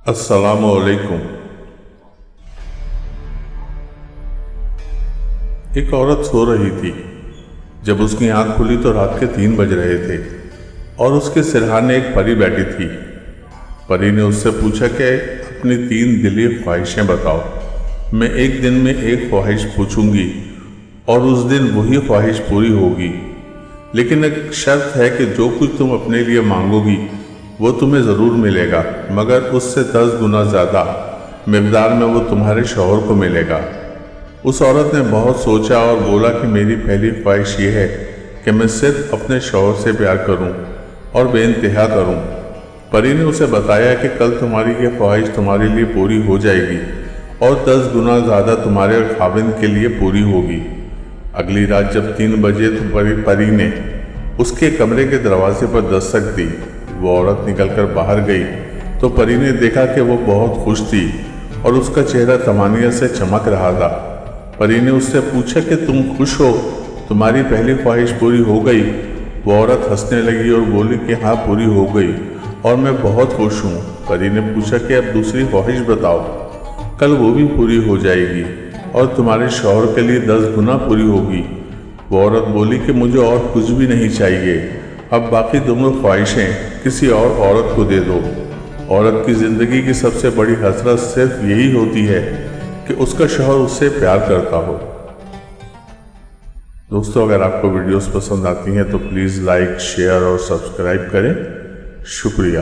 अस्सलामुअलैकुम। एक औरत सो रही थी। जब उसकी आंख खुली तो रात के 3 बज रहे थे और उसके सिरहाने एक परी बैठी थी। परी ने उससे पूछा कि अपनी 3 दिली ख्वाहिशें बताओ। मैं एक दिन में एक ख्वाहिश पूछूंगी और उस दिन वही ख्वाहिश पूरी होगी, लेकिन एक शर्त है कि जो कुछ तुम अपने लिए मांगोगी वो तुम्हें ज़रूर मिलेगा, मगर उससे 10 गुना ज़्यादा मिक़दार में वो तुम्हारे शौहर को मिलेगा। उस औरत ने बहुत सोचा और बोला कि मेरी पहली ख्वाहिश ये है कि मैं सिर्फ अपने शौहर से प्यार करूं और बेइंतहा करूं। परी ने उसे बताया कि कल तुम्हारी ये ख्वाहिश तुम्हारे लिए पूरी हो जाएगी और 10 गुना ज़्यादा तुम्हारे खाविंद के लिए पूरी होगी। अगली रात जब 3 बजे तो परी ने उसके कमरे के दरवाजे पर दस्तक दी। वो औरत निकलकर बाहर गई तो परी ने देखा कि वो बहुत खुश थी और उसका चेहरा तमानियत से चमक रहा था। परी ने उससे पूछा कि तुम खुश हो, तुम्हारी पहली ख्वाहिश पूरी हो गई? वो औरत हंसने लगी और बोली कि हाँ, पूरी हो गई और मैं बहुत खुश हूँ। परी ने पूछा कि अब दूसरी ख्वाहिश बताओ। कल वो भी पूरी हो जाएगी और तुम्हारे शौहर के लिए 10 गुना पूरी होगी। वो औरत बोली कि मुझे और कुछ भी नहीं चाहिए, अब बाकी दोनों ख्वाहिशें किसी और औरत को दे दो। औरत की ज़िंदगी की सबसे बड़ी हसरत सिर्फ यही होती है कि उसका शौहर उससे प्यार करता हो। दोस्तों, अगर आपको वीडियोस पसंद आती हैं तो प्लीज़ लाइक, शेयर और सब्सक्राइब करें। शुक्रिया।